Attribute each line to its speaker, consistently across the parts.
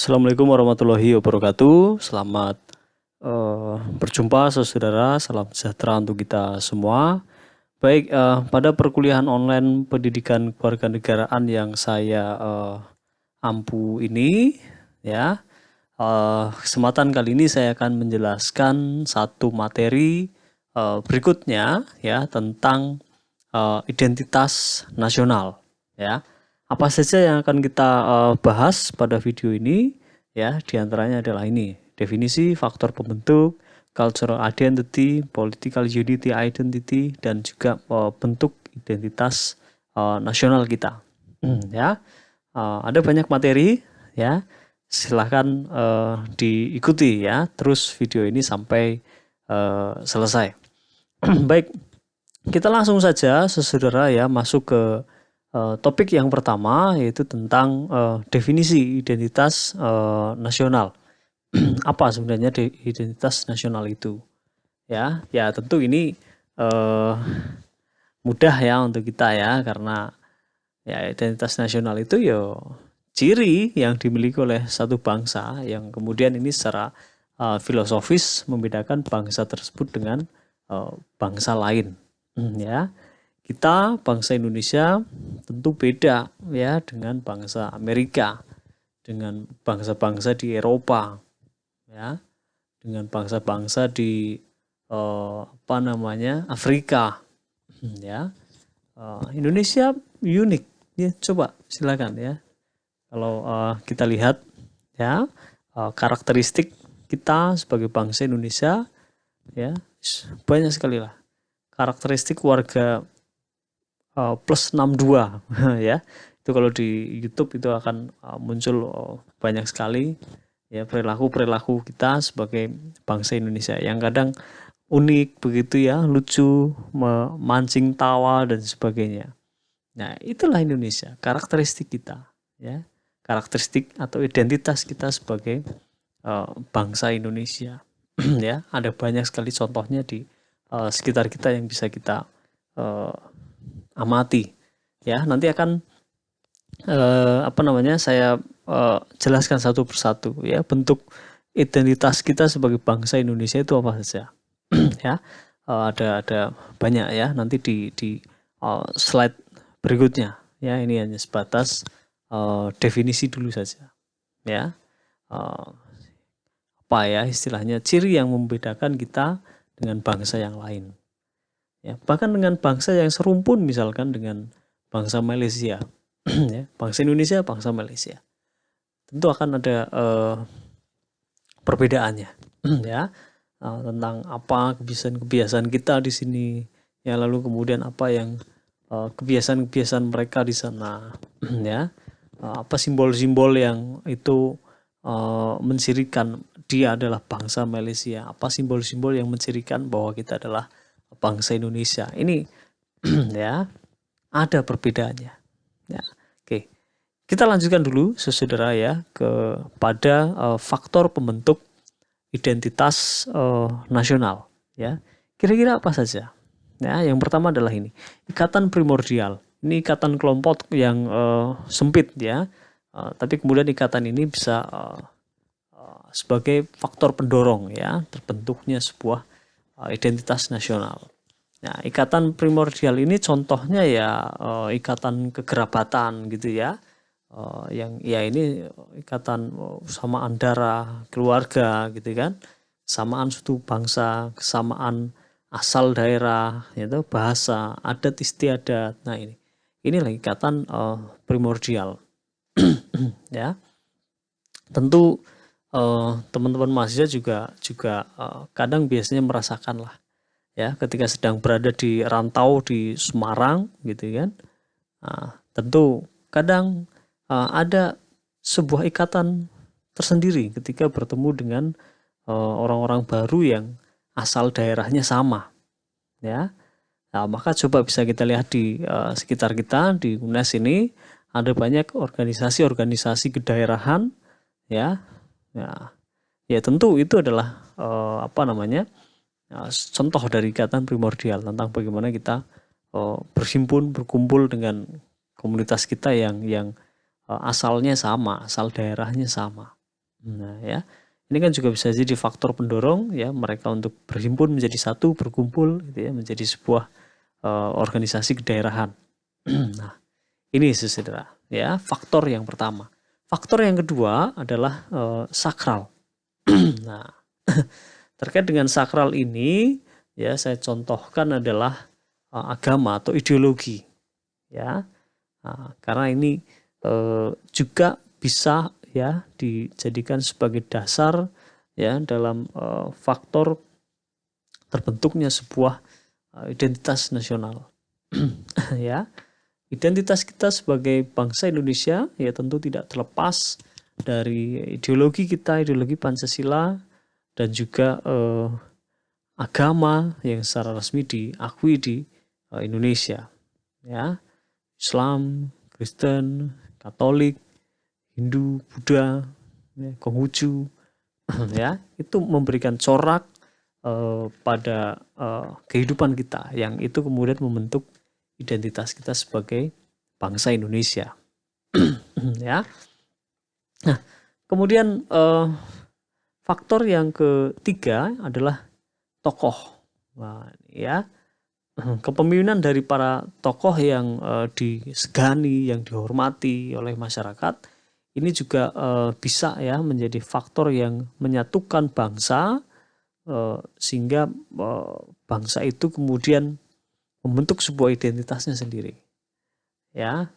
Speaker 1: Assalamualaikum warahmatullahi wabarakatuh. Selamat berjumpa saudara. Salam sejahtera untuk kita semua. Baik, pada perkuliahan online pendidikan kewarganegaraan yang saya ampu ini, ya, kesempatan kali ini saya akan menjelaskan satu materi berikutnya, ya, tentang identitas nasional, ya. Apa saja yang akan kita bahas pada video ini, ya, diantaranya adalah ini: definisi, faktor pembentuk, cultural identity, political unity identity, dan juga bentuk identitas nasional kita. Ya, ada banyak materi, ya. Silahkan diikuti, ya, terus video ini sampai selesai. Baik, kita langsung saja saudara, ya, masuk ke topik yang pertama, yaitu tentang definisi identitas nasional. Apa sebenarnya identitas nasional itu? Ya, tentu ini mudah ya untuk kita, ya, karena ya identitas nasional itu ya ciri yang dimiliki oleh satu bangsa yang kemudian ini secara filosofis membedakan bangsa tersebut dengan bangsa lain, ya. Kita bangsa Indonesia tentu beda, ya, dengan bangsa Amerika, dengan bangsa-bangsa di Eropa, ya, dengan bangsa-bangsa di Afrika, ya. Indonesia unik, ya. Coba silakan, ya, kalau kita lihat, ya, karakteristik kita sebagai bangsa Indonesia, ya, banyak sekali lah karakteristik warga plus 62 ya. Itu kalau di YouTube itu akan muncul banyak sekali, ya, perilaku kita sebagai bangsa Indonesia yang kadang unik begitu, ya, lucu, memancing tawa dan sebagainya. Nah, itulah Indonesia, karakteristik kita, ya. Karakteristik atau identitas kita sebagai bangsa Indonesia. Ya, ada banyak sekali contohnya di sekitar kita yang bisa kita amati, ya. Nanti akan saya jelaskan satu persatu, ya, bentuk identitas kita sebagai bangsa Indonesia itu apa saja. Ya, ada banyak, ya, nanti di slide berikutnya, ya. Ini hanya sebatas definisi dulu saja, ya. Apa ya istilahnya, ciri yang membedakan kita dengan bangsa yang lain, ya, bahkan dengan bangsa yang serumpun, misalkan dengan bangsa Malaysia, ya, bangsa Indonesia, bangsa Malaysia, tentu akan ada perbedaannya, ya, tentang apa kebiasaan kita di sini, ya, lalu kemudian apa yang kebiasaan mereka di sana, ya, apa simbol-simbol yang itu mencirikan dia adalah bangsa Malaysia, apa simbol-simbol yang mencirikan bahwa kita adalah bangsa Indonesia. Ini ya, ada perbedaannya, ya. Oke, kita lanjutkan dulu saudara, ya, kepada faktor pembentuk identitas nasional, ya. Kira-kira apa saja? Ya, yang pertama adalah ini, ikatan primordial. Ini ikatan kelompok yang sempit, ya. Tapi kemudian ikatan ini bisa sebagai faktor pendorong, ya, terbentuknya sebuah identitas nasional. Nah, ikatan primordial ini contohnya, ya, ikatan kekerabatan gitu, ya. Yang ya ini ikatan samaan darah, keluarga gitu kan, samaan suku bangsa, kesamaan asal daerah, yaitu bahasa, adat istiadat. Nah, inilah ikatan primordial. Ya, tentu teman-teman mahasiswa juga kadang biasanya merasakan lah, ya, ketika sedang berada di rantau di Semarang gitu kan. Tentu kadang ada sebuah ikatan tersendiri ketika bertemu dengan orang-orang baru yang asal daerahnya sama, ya. Nah, maka coba bisa kita lihat di sekitar kita di UNES ini ada banyak organisasi-organisasi kedaerahan, ya. Ya, tentu itu adalah contoh dari ikatan primordial tentang bagaimana kita berhimpun, berkumpul dengan komunitas kita yang asalnya sama, asal daerahnya sama. Nah ya, ini kan juga bisa jadi faktor pendorong ya mereka untuk berhimpun menjadi satu, berkumpul gitu ya, menjadi sebuah organisasi kedaerahan. Nah, ini saudara ya, faktor yang pertama. Faktor yang kedua adalah sakral. Nah, terkait dengan sakral ini ya saya contohkan adalah agama atau ideologi ya. Nah, karena ini juga bisa ya dijadikan sebagai dasar ya dalam faktor terbentuknya sebuah identitas nasional. Ya, identitas kita sebagai bangsa Indonesia ya tentu tidak terlepas dari ideologi kita, ideologi Pancasila, dan juga agama yang secara resmi diakui di Indonesia ya, Islam, Kristen, Katolik, Hindu, Buddha, ya, Konghucu ya, itu memberikan corak pada kehidupan kita yang itu kemudian membentuk identitas kita sebagai bangsa Indonesia. Ya. Nah, kemudian faktor yang ketiga adalah tokoh. Nah, ya, kepemimpinan dari para tokoh yang disegani, yang dihormati oleh masyarakat, ini juga bisa ya menjadi faktor yang menyatukan bangsa, sehingga bangsa itu kemudian membentuk sebuah identitasnya sendiri. Ya,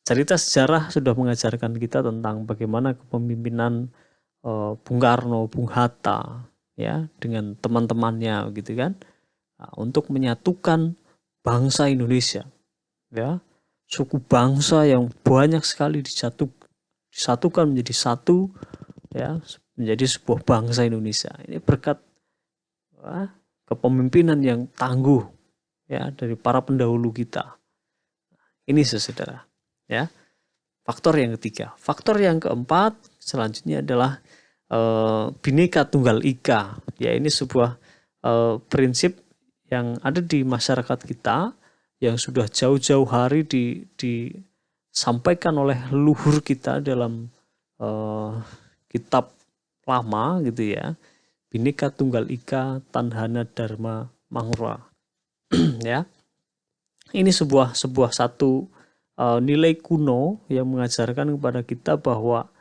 Speaker 1: cerita sejarah sudah mengajarkan kita tentang bagaimana kepemimpinan Bung Karno, Bung Hatta, ya dengan teman-temannya, gitu kan, untuk menyatukan bangsa Indonesia, ya, suku bangsa yang banyak sekali disatukan menjadi satu, ya, menjadi sebuah bangsa Indonesia. Ini berkat kepemimpinan yang tangguh ya dari para pendahulu kita. Ini saudara, ya. Faktor yang ketiga. Faktor yang keempat selanjutnya adalah Bhinneka Tunggal Ika. Ya, ini sebuah prinsip yang ada di masyarakat kita yang sudah jauh-jauh hari disampaikan oleh leluhur kita dalam kitab lama gitu ya. Bhinneka Tunggal Ika, Tanhana Dharma Mangra. Ya. Ini sebuah satu nilai kuno yang mengajarkan kepada kita bahwa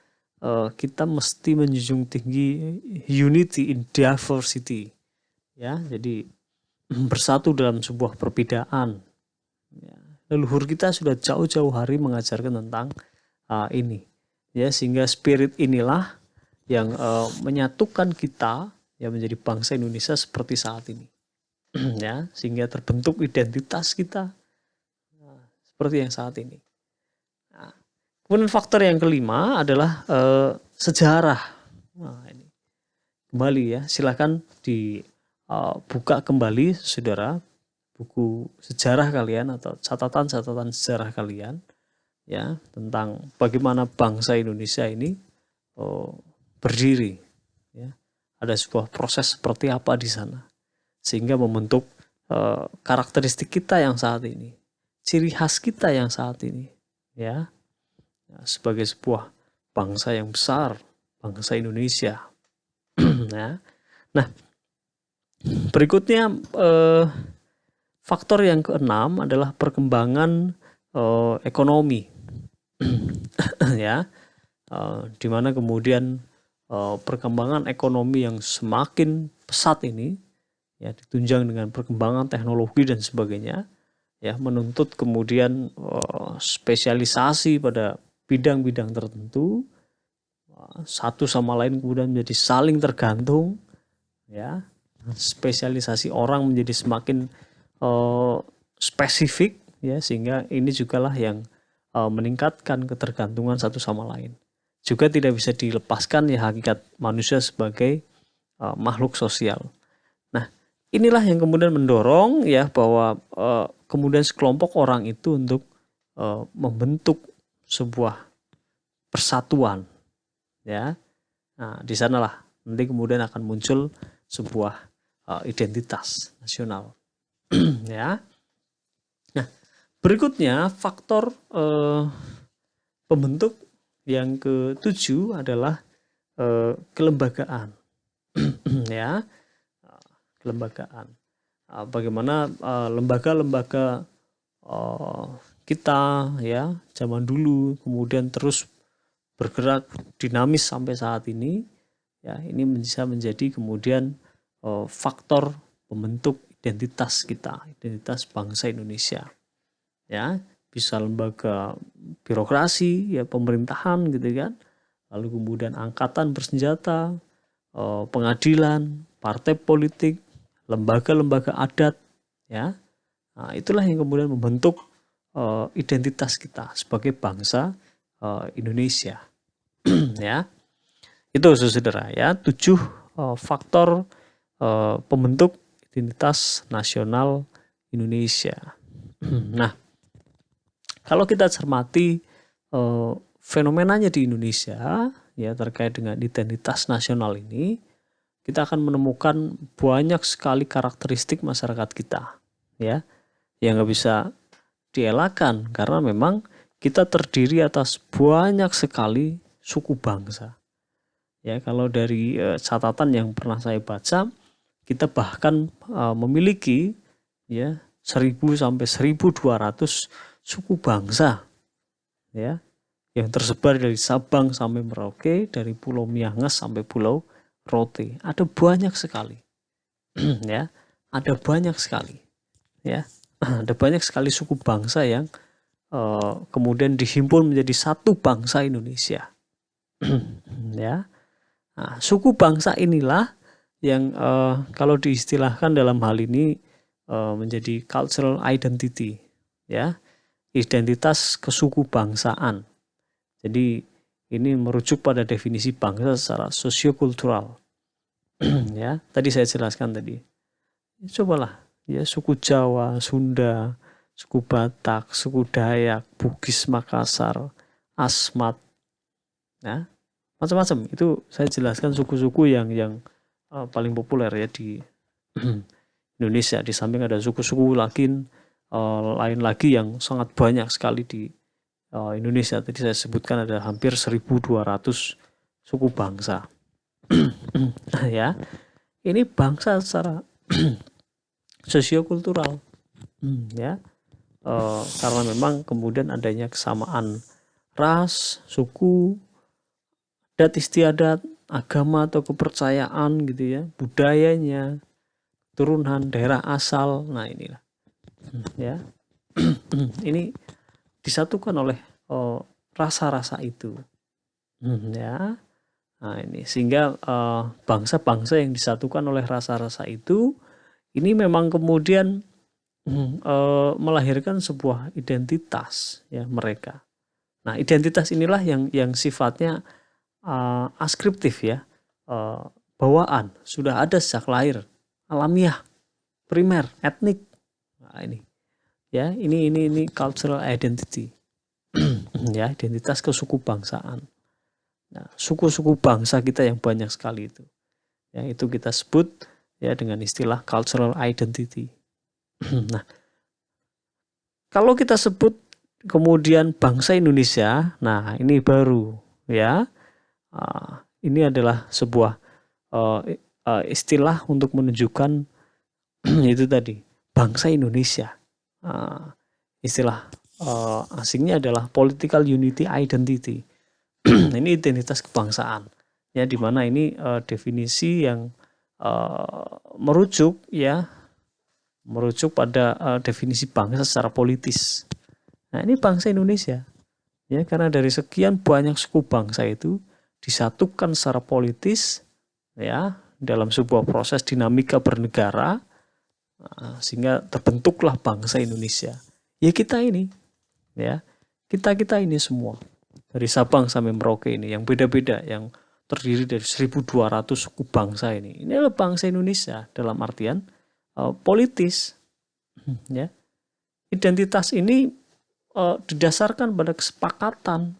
Speaker 1: kita mesti menjunjung tinggi unity in diversity. Ya, jadi bersatu dalam sebuah perbedaan. Ya, leluhur kita sudah jauh-jauh hari mengajarkan tentang ini. Ya, sehingga spirit inilah yang menyatukan kita yang menjadi bangsa Indonesia seperti saat ini. Ya, sehingga terbentuk identitas kita seperti yang saat ini. Nah, kemudian faktor yang kelima adalah sejarah. Nah, ini kembali ya, silakan dibuka kembali saudara buku sejarah kalian atau catatan-catatan sejarah kalian ya tentang bagaimana bangsa Indonesia ini berdiri. Ya, ada sebuah proses seperti apa di sana sehingga membentuk karakteristik kita yang saat ini, ciri khas kita yang saat ini, ya, sebagai sebuah bangsa yang besar, bangsa Indonesia. Ya. Nah, berikutnya faktor yang keenam adalah perkembangan ekonomi, ya, di mana kemudian perkembangan ekonomi yang semakin pesat ini, ya, ditunjang dengan perkembangan teknologi dan sebagainya, ya, menuntut kemudian spesialisasi pada bidang-bidang tertentu, satu sama lain kemudian menjadi saling tergantung, ya, spesialisasi orang menjadi semakin spesifik, ya, sehingga ini jugalah yang meningkatkan ketergantungan satu sama lain. Juga tidak bisa dilepaskan ya hakikat manusia sebagai makhluk sosial. Nah, inilah yang kemudian mendorong ya bahwa kemudian sekelompok orang itu untuk membentuk sebuah persatuan, ya. Nah, di sanalah nanti kemudian akan muncul sebuah identitas nasional. Ya. Nah, berikutnya faktor pembentuk yang ketujuh adalah kelembagaan. Ya, kelembagaan. Bagaimana lembaga-lembaga kita ya zaman dulu kemudian terus bergerak dinamis sampai saat ini, ya ini bisa menjadi kemudian faktor pembentuk identitas kita, identitas bangsa Indonesia. Ya, bisa lembaga birokrasi, ya pemerintahan gitu kan, lalu kemudian angkatan bersenjata, pengadilan, partai politik, lembaga-lembaga adat, ya. Nah, itulah yang kemudian membentuk identitas kita sebagai bangsa Indonesia. Ya, itu saudara ya, 7 faktor pembentuk identitas nasional Indonesia. Nah, kalau kita cermati fenomenanya di Indonesia ya terkait dengan identitas nasional ini, kita akan menemukan banyak sekali karakteristik masyarakat kita ya yang nggak bisa dielakkan karena memang kita terdiri atas banyak sekali suku bangsa. Ya, kalau dari catatan yang pernah saya baca, kita bahkan memiliki ya 1000 sampai 1200 suku bangsa ya yang tersebar dari Sabang sampai Merauke, dari Pulau Miangas sampai Pulau Rote. Ada banyak sekali. Ya, ada banyak sekali. Ya, ada banyak sekali suku bangsa yang kemudian dihimpun menjadi satu bangsa Indonesia. Ya. Nah, suku bangsa inilah yang kalau diistilahkan dalam hal ini menjadi cultural identity, ya, identitas kesuku bangsaan. Jadi ini merujuk pada definisi bangsa secara sosiokultural. Ya, tadi saya jelaskan tadi. Cobalah, ya suku Jawa, Sunda, suku Batak, suku Dayak, Bugis, Makassar, Asmat, ya macam-macam. Itu saya jelaskan suku-suku yang paling populer ya di Indonesia. Di samping ada suku-suku lain lagi yang sangat banyak sekali di Indonesia. Tadi saya sebutkan ada hampir 1200 suku bangsa. Ya, ini bangsa secara sosiokultural, ya, karena memang kemudian adanya kesamaan ras, suku, adat istiadat, agama atau kepercayaan gitu ya, budayanya, turunan, daerah asal. Nah inilah ya ini disatukan oleh rasa-rasa itu ya. Nah ini sehingga bangsa-bangsa yang disatukan oleh rasa-rasa itu ini memang kemudian melahirkan sebuah identitas ya mereka. Nah identitas inilah yang sifatnya askriptif ya, bawaan, sudah ada sejak lahir, alamiah, primer, etnik. Nah, ini ya, ini cultural identity. Ya, identitas kesuku bangsaan. Nah, suku-suku bangsa kita yang banyak sekali itu. Ya, itu kita sebut ya dengan istilah cultural identity. Nah, kalau kita sebut kemudian bangsa Indonesia, nah ini baru ya. Ini adalah sebuah istilah untuk menunjukkan itu tadi bangsa Indonesia. Istilah asingnya adalah political unity identity. Ini identitas kebangsaan ya, dimana ini definisi yang merujuk pada definisi bangsa secara politis. Nah ini bangsa Indonesia ya, karena dari sekian banyak suku bangsa itu disatukan secara politis ya dalam sebuah proses dinamika bernegara, sehingga terbentuklah bangsa Indonesia. Ya kita ini ya, kita ini semua dari Sabang sampai Merauke ini yang beda-beda, yang terdiri dari 1200 suku bangsa ini adalah bangsa Indonesia dalam artian politis ya. Identitas ini didasarkan pada kesepakatan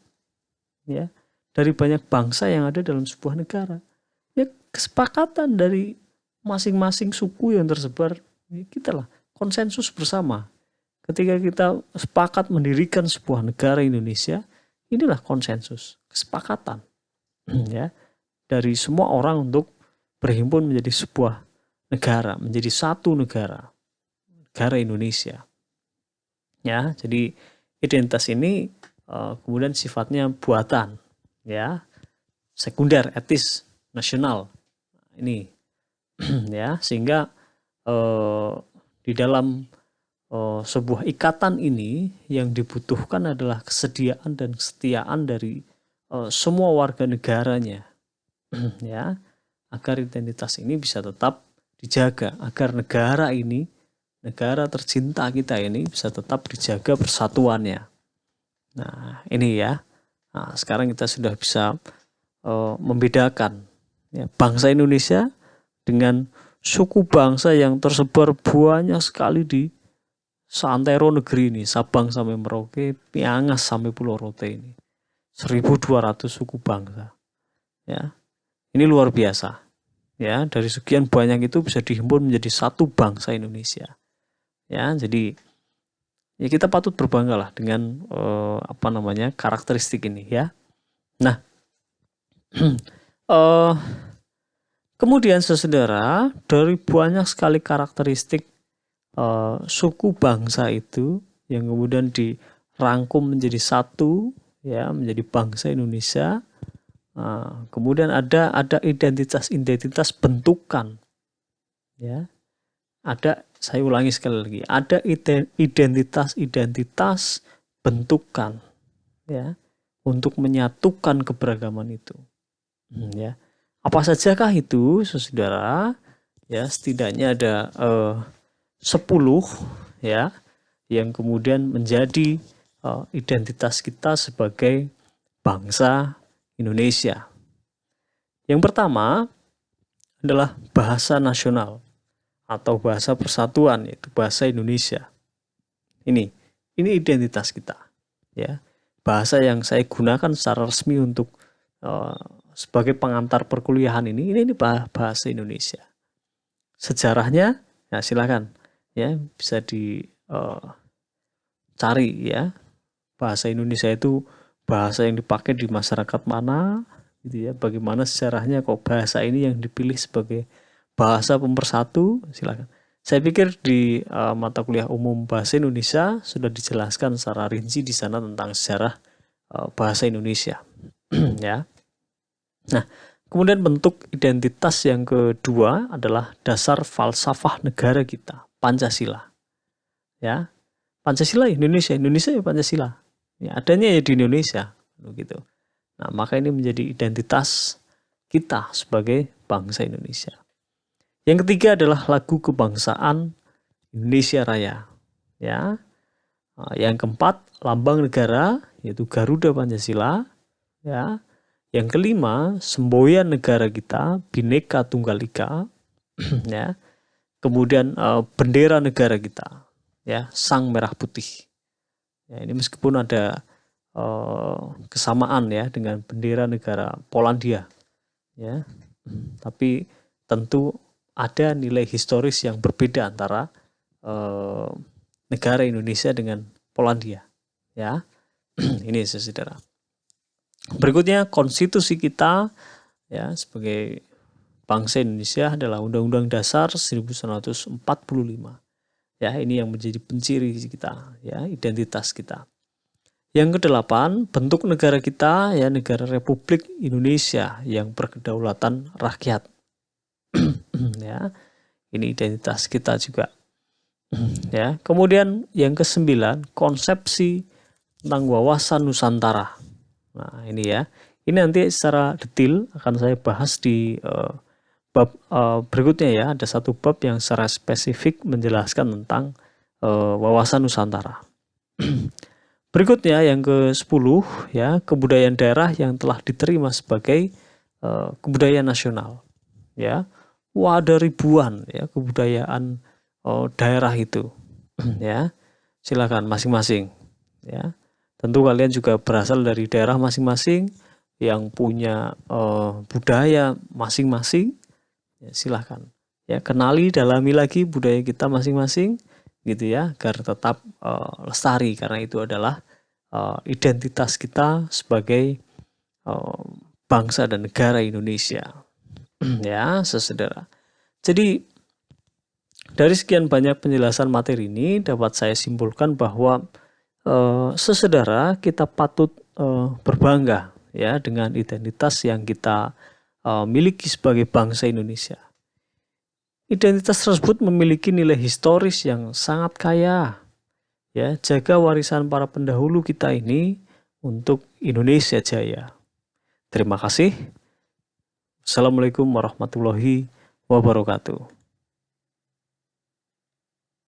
Speaker 1: ya dari banyak bangsa yang ada dalam sebuah negara. Ya kesepakatan dari masing-masing suku yang tersebar, ya kita konsensus bersama. Ketika kita sepakat mendirikan sebuah negara Indonesia, inilah konsensus, kesepakatan. Ya, dari semua orang untuk berhimpun menjadi sebuah negara, menjadi satu negara Indonesia. Ya, jadi identitas ini kemudian sifatnya buatan, ya, sekunder, etis, nasional. Ini ya, sehingga di dalam sebuah ikatan ini yang dibutuhkan adalah kesediaan dan kesetiaan dari semua warga negaranya, ya, agar identitas ini bisa tetap dijaga, agar negara ini, negara tercinta kita ini bisa tetap dijaga persatuannya. Nah, ini ya. Nah, sekarang kita sudah bisa membedakan ya, bangsa Indonesia dengan suku bangsa yang tersebar banyak sekali di seantero negeri ini, Sabang sampai Merauke, Piangas sampai Pulau Rote ini. 1.200 suku bangsa. Ya. Ini luar biasa. Ya, dari sekian banyak itu bisa dihimpun menjadi satu bangsa Indonesia. Ya, jadi ya kita patut berbanggalah dengan karakteristik ini ya. Nah, kemudian saudara, dari banyak sekali karakteristik suku bangsa itu yang kemudian dirangkum menjadi satu, ya, menjadi bangsa Indonesia. Kemudian ada identitas bentukan, ya. Saya ulangi sekali lagi, ada identitas bentukan, ya, untuk menyatukan keberagaman itu. Ya, apa sajakah itu, saudara? Ya, setidaknya ada 10 ya yang kemudian menjadi identitas kita sebagai bangsa Indonesia. Yang pertama adalah bahasa nasional atau bahasa persatuan, yaitu bahasa Indonesia. Ini identitas kita, ya. Bahasa yang saya gunakan secara resmi untuk sebagai pengantar perkuliahan ini bahasa Indonesia. Sejarahnya, ya silakan, ya, bisa dicari ya. Bahasa Indonesia itu bahasa yang dipakai di masyarakat mana, gitu ya. Bagaimana sejarahnya kok bahasa ini yang dipilih sebagai bahasa pemersatu, silakan. Saya pikir di mata kuliah umum bahasa Indonesia sudah dijelaskan secara rinci di sana tentang sejarah bahasa Indonesia. Ya. Nah, kemudian bentuk identitas yang kedua adalah dasar falsafah negara kita, Pancasila. Ya. Pancasila Indonesia ya Pancasila. Ya, adanya ya di Indonesia, begitu. Nah, maka ini menjadi identitas kita sebagai bangsa Indonesia. Yang ketiga adalah lagu kebangsaan Indonesia Raya. Ya. Yang keempat, lambang negara yaitu Garuda Pancasila. Ya. Yang kelima, semboyan negara kita, Bhinneka Tunggal Ika. Ya. Kemudian bendera negara kita, ya, Sang Merah Putih. Ya, ini meskipun ada kesamaan ya dengan bendera negara Polandia, ya, tapi tentu ada nilai historis yang berbeda antara negara Indonesia dengan Polandia, ya. Ini saudara. Berikutnya, konstitusi kita ya sebagai bangsa Indonesia adalah Undang-Undang Dasar 1945. Ya, ini yang menjadi penciri kita, ya, identitas kita. Yang kedelapan, bentuk negara kita ya negara Republik Indonesia yang berkedaulatan rakyat. Ya, ini identitas kita juga. Ya, kemudian yang kesembilan, konsepsi tentang wawasan Nusantara. Nah, ini ya. Ini nanti secara detail akan saya bahas di bab berikutnya ya. Ada satu bab yang secara spesifik menjelaskan tentang wawasan Nusantara. Berikutnya yang ke-10 ya, kebudayaan daerah yang telah diterima sebagai kebudayaan nasional. Ya. Wah, ada ribuan ya kebudayaan daerah itu. Ya. Silakan masing-masing ya. Tentu kalian juga berasal dari daerah masing-masing yang punya budaya masing-masing. Ya, silahkan ya, kenali, dalami lagi budaya kita masing-masing gitu ya, agar tetap lestari, karena itu adalah identitas kita sebagai bangsa dan negara Indonesia. Ya, saudara. Jadi dari sekian banyak penjelasan materi ini dapat saya simpulkan bahwa saudara kita patut berbangga ya dengan identitas yang kita miliki sebagai bangsa Indonesia. Identitas tersebut memiliki nilai historis yang sangat kaya. Ya, jaga warisan para pendahulu kita ini untuk Indonesia Jaya. Terima kasih. Assalamualaikum warahmatullahi wabarakatuh.